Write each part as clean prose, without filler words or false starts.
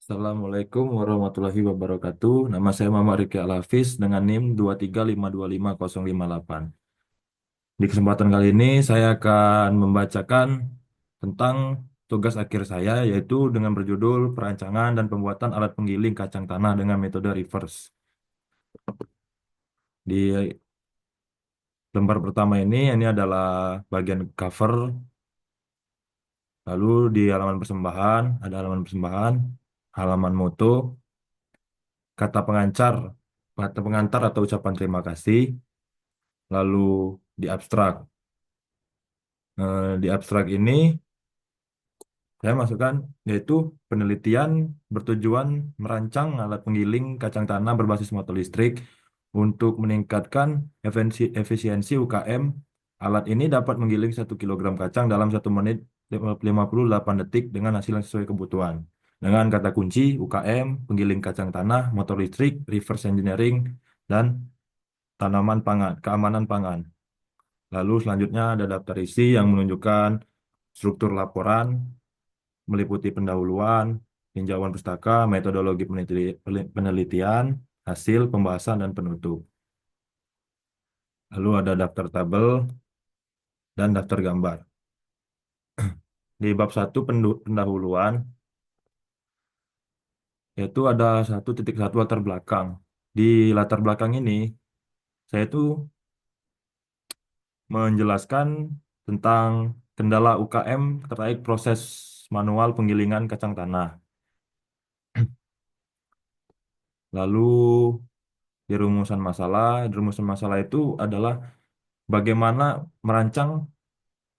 Assalamualaikum warahmatullahi wabarakatuh. Nama saya Muhammad Riki Al-Hafiz dengan NIM 235255058. Di kesempatan kali ini saya akan membacakan tentang tugas akhir saya yaitu dengan berjudul Perancangan dan Pembuatan Alat Penggiling Kacang Tanah dengan Metode Reverse. Di lembar pertama ini adalah bagian cover, lalu di halaman persembahan ada halaman persembahan, halaman moto, kata pengantar, kata pengantar atau ucapan terima kasih. Lalu di abstrak. Di abstrak ini saya masukkan yaitu penelitian bertujuan merancang alat penggiling kacang tanah berbasis motor listrik untuk meningkatkan efisiensi UKM. Alat ini dapat menggiling 1 kilogram kacang dalam 1 menit 58 detik dengan hasil yang sesuai kebutuhan. Dengan kata kunci UKM, penggiling kacang tanah, motor listrik, reverse engineering, dan tanaman pangan, keamanan pangan. Lalu selanjutnya ada daftar isi yang menunjukkan struktur laporan, meliputi pendahuluan, tinjauan pustaka, metodologi penelitian, hasil pembahasan, dan penutup. Lalu ada daftar tabel dan daftar gambar. Di bab 1 pendahuluan, yaitu ada 1.1 latar belakang. Di latar belakang ini, saya itu menjelaskan tentang kendala UKM terkait proses manual penggilingan kacang tanah. Lalu di rumusan masalah itu adalah bagaimana merancang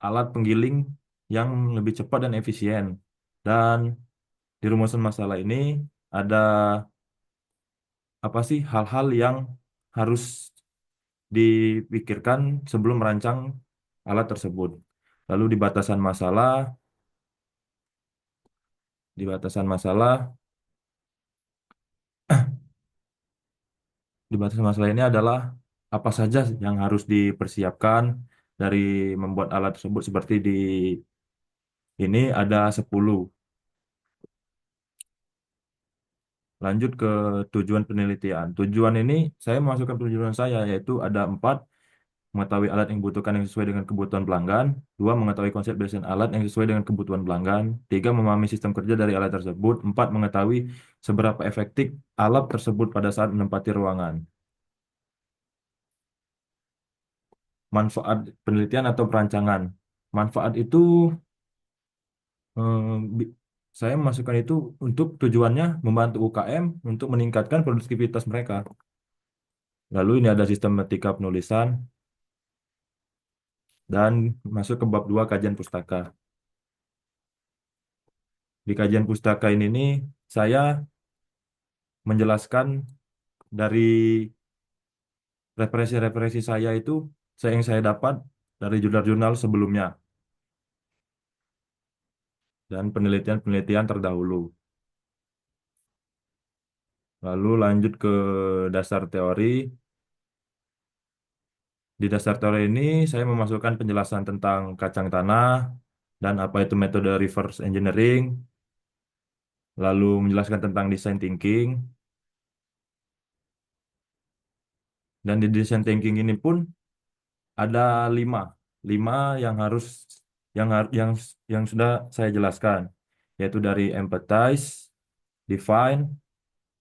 alat penggiling yang lebih cepat dan efisien. Dan di rumusan masalah ini ada apa sih hal-hal yang harus dipikirkan sebelum merancang alat tersebut. Lalu di batasan masalah, di batasan masalah ini adalah apa saja yang harus dipersiapkan dari membuat alat tersebut seperti di ini ada 10. Lanjut ke tujuan penelitian. Tujuan ini saya memasukkan tujuan saya yaitu ada 4, mengetahui alat yang dibutuhkan yang sesuai dengan kebutuhan pelanggan. 2, mengetahui konsep desain alat yang sesuai dengan kebutuhan pelanggan. 3, memahami sistem kerja dari alat tersebut. 4, mengetahui seberapa efektif alat tersebut pada saat menempati ruangan. Manfaat penelitian atau perancangan. Manfaat itu eh, bi- saya memasukkan itu untuk tujuannya membantu UKM untuk meningkatkan produktivitas mereka. Lalu ini ada sistematika penulisan dan masuk ke bab 2 kajian pustaka. Di kajian pustaka ini nih saya menjelaskan dari referensi-referensi saya itu yang saya dapat dari jurnal-jurnal sebelumnya dan penelitian-penelitian terdahulu. Lalu lanjut ke dasar teori. Di dasar teori ini saya memasukkan penjelasan tentang kacang tanah dan apa itu metode reverse engineering, lalu menjelaskan tentang design thinking, dan di design thinking ini pun ada 5, 5 yang harus yang har- yang sudah saya jelaskan, yaitu dari empathize, define,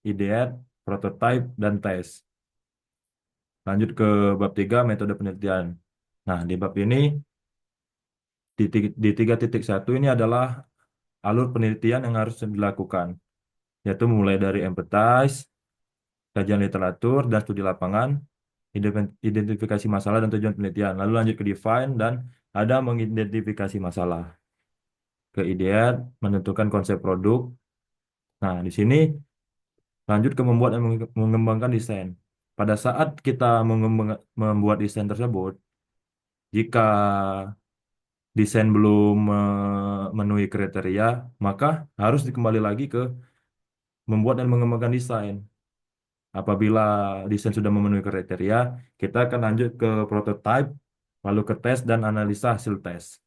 ideate, prototype, dan test. Lanjut ke bab 3 metode penelitian. Nah, di bab ini di 3.1 ini adalah alur penelitian yang harus dilakukan, yaitu mulai dari empathize, kajian literatur dan studi lapangan, identifikasi masalah dan tujuan penelitian. Lalu lanjut ke define dan ada mengidentifikasi masalah. Ke ideat, menentukan konsep produk. Nah, di sini lanjut ke membuat dan mengembangkan desain. Pada saat kita membuat desain tersebut, jika desain belum memenuhi kriteria, maka harus dikembali lagi ke membuat dan mengembangkan desain. Apabila desain sudah memenuhi kriteria, kita akan lanjut ke prototype, lalu ke tes dan analisa hasil tes.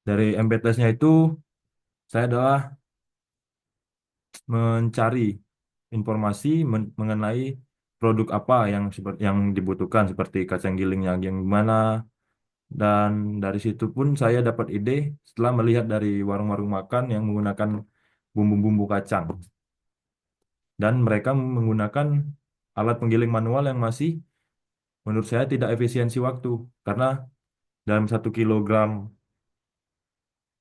Dari MB testnya itu Saya adalah mencari informasi mengenai produk apa yang seperti yang dibutuhkan seperti kacang gilingnya yang gimana, dan dari situ pun saya dapat ide setelah melihat dari warung-warung makan yang menggunakan bumbu-bumbu kacang, dan mereka menggunakan alat penggiling manual yang masih menurut saya tidak efisiensi waktu, karena dalam 1 kilogram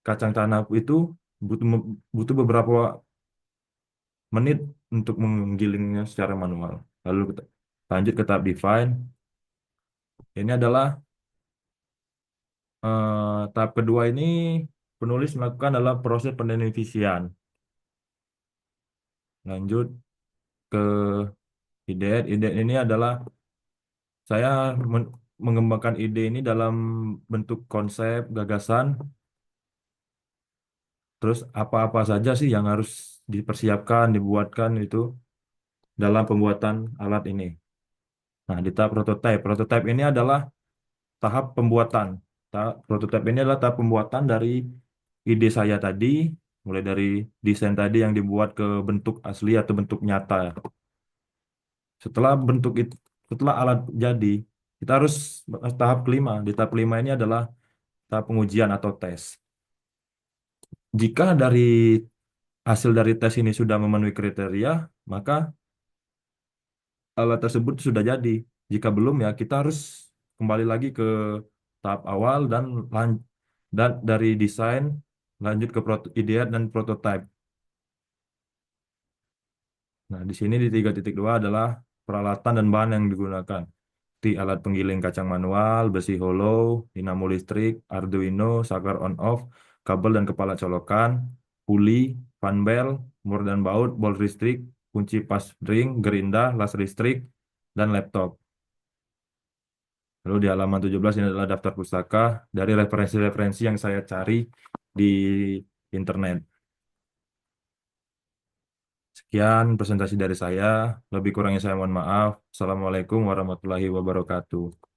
kacang tanah itu butuh butuh beberapa menit untuk menggilingnya secara manual. Lalu lanjut ke tahap define. Ini adalah tahap kedua ini penulis melakukan adalah proses penelitian. Lanjut ke ide. Ide ini adalah saya mengembangkan ide ini dalam bentuk konsep, gagasan, terus apa-apa saja sih yang harus dipersiapkan, dibuatkan itu dalam pembuatan alat ini. Nah, di tahap prototype. Prototype ini adalah tahap pembuatan. Prototype ini adalah tahap pembuatan dari ide saya tadi, mulai dari desain tadi yang dibuat ke bentuk asli atau bentuk nyata. Setelah bentuk itu, setelah alat jadi, kita harus tahap kelima. Di tahap kelima ini adalah tahap pengujian atau tes. Jika dari hasil dari tes ini sudah memenuhi kriteria, maka alat tersebut sudah jadi. Jika belum ya kita harus kembali lagi ke tahap awal dan dari desain lanjut ke ideat dan prototype. Nah, di sini di 3.2 adalah peralatan dan bahan yang digunakan. Di alat penggiling kacang manual, besi hollow, dinamo listrik, Arduino, saklar on-off, kabel dan kepala colokan, puli, fan bel, mur dan baut, bol listrik, kunci pas ring, gerinda, las listrik, dan laptop. Lalu di halaman 17 ini adalah daftar pustaka dari referensi-referensi yang saya cari di internet. Sekian presentasi dari saya. Lebih kurangnya saya mohon maaf. Assalamualaikum warahmatullahi wabarakatuh.